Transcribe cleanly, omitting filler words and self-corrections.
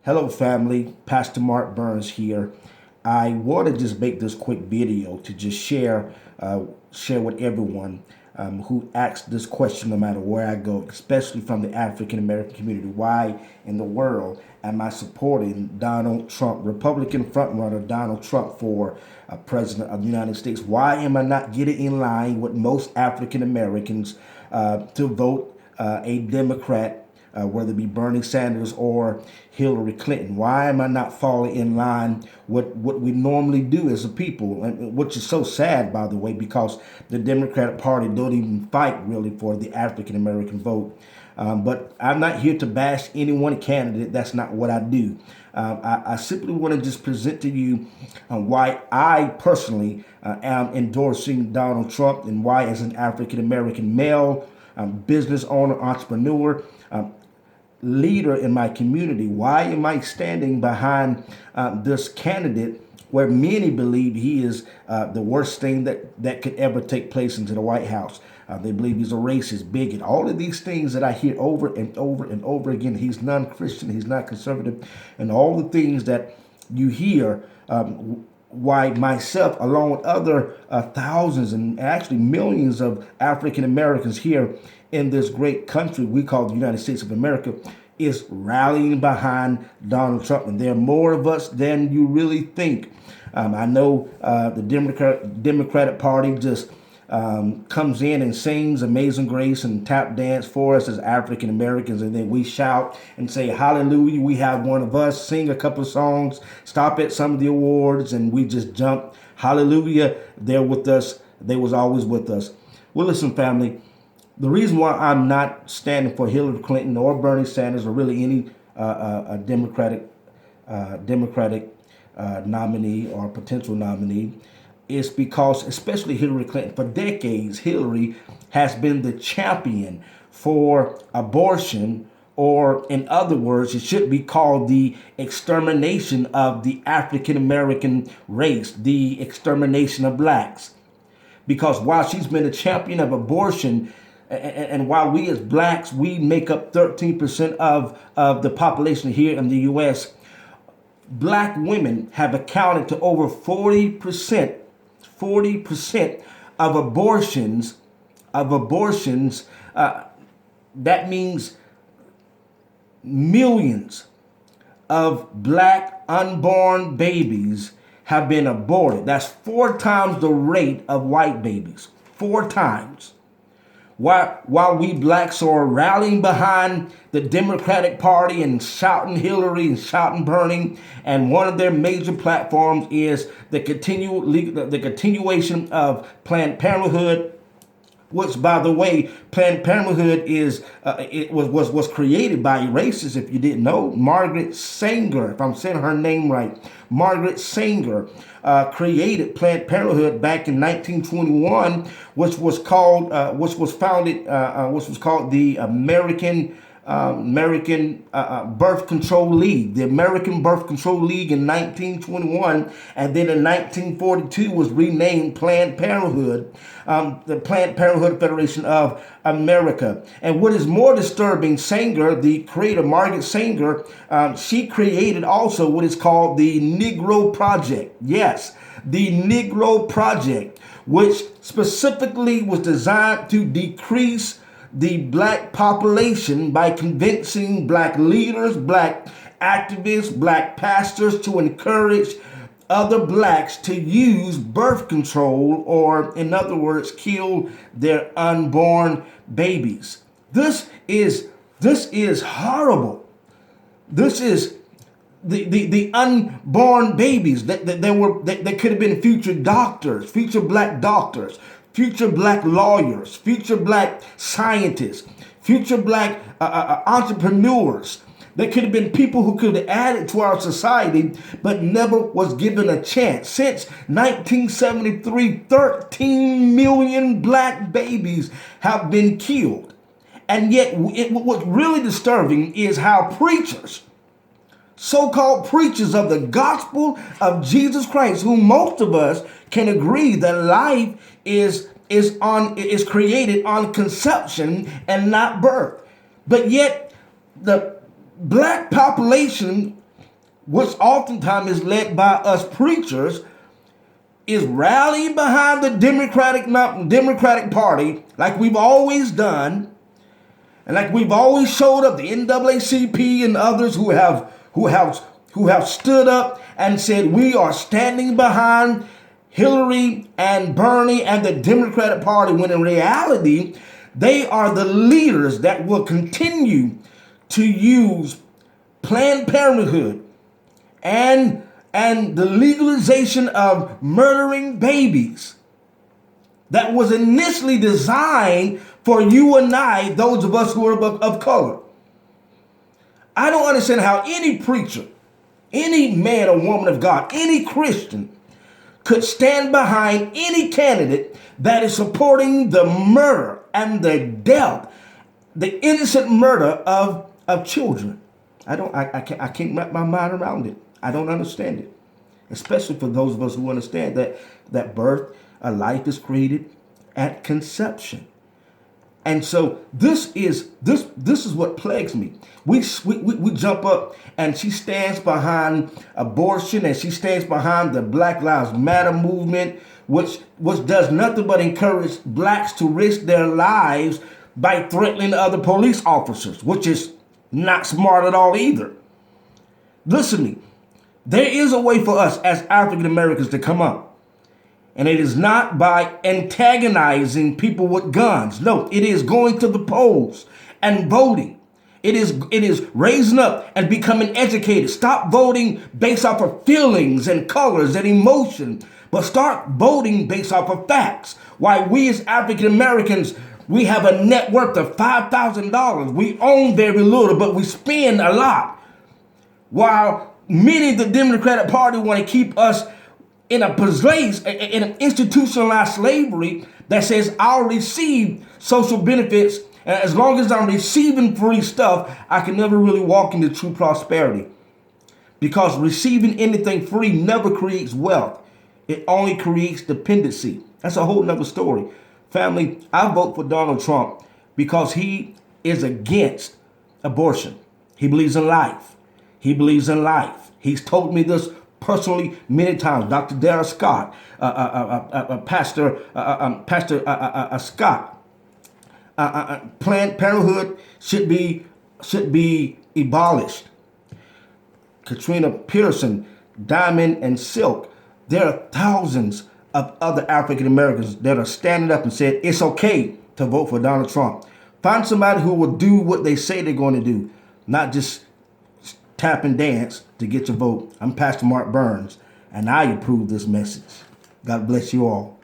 Hello, family. Pastor Mark Burns here. I want to just make this quick video to just share with everyone who asks this question, no matter where I go, especially from the African American community. Why in the world am I supporting Donald Trump, Republican frontrunner Donald Trump, for president of the United States? Why am I not getting in line with most African Americans to vote a Democrat? Whether it be Bernie Sanders or Hillary Clinton. Why am I not falling in line with what we normally do as a people? And which is so sad, by the way, because the Democratic Party don't even fight really for the African American vote. But I'm not here to bash any one candidate. That's not what I do. I simply want to just present to you why I personally am endorsing Donald Trump, and why, as an African American male, business owner, entrepreneur, leader in my community, why am I standing behind this candidate where many believe he is the worst thing that could ever take place into the White House? They believe he's a racist, bigot, all of these things that I hear over and over and over again. He's non-Christian, he's not conservative, and all the things that you hear. Why myself, along with other thousands and actually millions of African Americans here in this great country we call the United States of America, is rallying behind Donald Trump. And there are more of us than you really think. I know the Democratic Party just comes in and sings Amazing Grace and tap dance for us as African Americans, and then we shout and say hallelujah, we have one of us, sing a couple of songs, stop at some of the awards, and we just jump hallelujah, they're with us, they was always with us. Well, listen, family, the reason why I'm not standing for Hillary Clinton or Bernie Sanders or really any Democratic nominee or potential nominee is because, especially Hillary Clinton, for decades, Hillary has been the champion for abortion, or in other words, it should be called the extermination of the African American race, the extermination of blacks. Because while she's been a champion of abortion, and while we as blacks, we make up 13% of the population here in the U.S., black women have accounted to over 40% of abortions, that means millions of black unborn babies have been aborted. That's 4 times the rate of white babies. 4 times. While we blacks are rallying behind the Democratic Party and shouting Hillary and shouting Bernie, and one of their major platforms is the continuation of Planned Parenthood, which, by the way, Planned Parenthood was created by a racist, if you didn't know. Margaret Sanger, if I'm saying her name right, Margaret Sanger created Planned Parenthood back in 1921, which was called the American Birth Control League, the American Birth Control League in 1921, and then in 1942 was renamed Planned Parenthood, the Planned Parenthood Federation of America. And what is more disturbing, Sanger, the creator, Margaret Sanger, she created also what is called the Negro Project. Yes, the Negro Project, which specifically was designed to decrease the black population by convincing black leaders, black activists, black pastors to encourage other blacks to use birth control, or in other words, kill their unborn babies. This is horrible. This is the unborn babies that could have been future doctors, future black doctors, future black lawyers, future black scientists, future black entrepreneurs. There could have been people who could have added to our society, but never was given a chance. Since 1973, 13 million black babies have been killed. And yet, what's really disturbing is how preachers, so-called preachers of the gospel of Jesus Christ, whom most of us can agree that life is created on conception and not birth. But yet the black population which oftentimes is led by us preachers, is rallying behind the Democratic Party like we've always done, and like we've always showed up, the NAACP and others who have stood up and said we are standing behind Hillary and Bernie and the Democratic Party, when in reality, they are the leaders that will continue to use Planned Parenthood and the legalization of murdering babies that was initially designed for you and I, those of us who are of color. I don't understand how any preacher, any man or woman of God, any Christian could stand behind any candidate that is supporting the murder and the death, the innocent murder of children. I can't wrap my mind around it. I don't understand it. Especially for those of us who understand that birth, a life is created at conception. And so this is what plagues me. We jump up and she stands behind abortion, and she stands behind the Black Lives Matter movement, which does nothing but encourage blacks to risk their lives by threatening other police officers, which is not smart at all either. Listen to me. There is a way for us as African Americans to come up. And it is not by antagonizing people with guns. No, it is going to the polls and voting. It is raising up and becoming educated. Stop voting based off of feelings and colors and emotion, but start voting based off of facts. Why we as African Americans, we have a net worth of $5,000. We own very little, but we spend a lot. While many of the Democratic Party want to keep us in a place, in an institutionalized slavery that says I'll receive social benefits, and as long as I'm receiving free stuff, I can never really walk into true prosperity. Because receiving anything free never creates wealth. It only creates dependency. That's a whole nother story. Family, I vote for Donald Trump because he is against abortion. He believes in life. He believes in life. He's told me this personally many times. Dr. Dara Scott, Pastor Scott, Planned Parenthood should be abolished. Katrina Pearson, Diamond and Silk. There are thousands of other African Americans that are standing up and said it's okay to vote for Donald Trump. Find somebody who will do what they say they're going to do, not just tap and dance to get your vote. I'm Pastor Mark Burns, and I approve this message. God bless you all.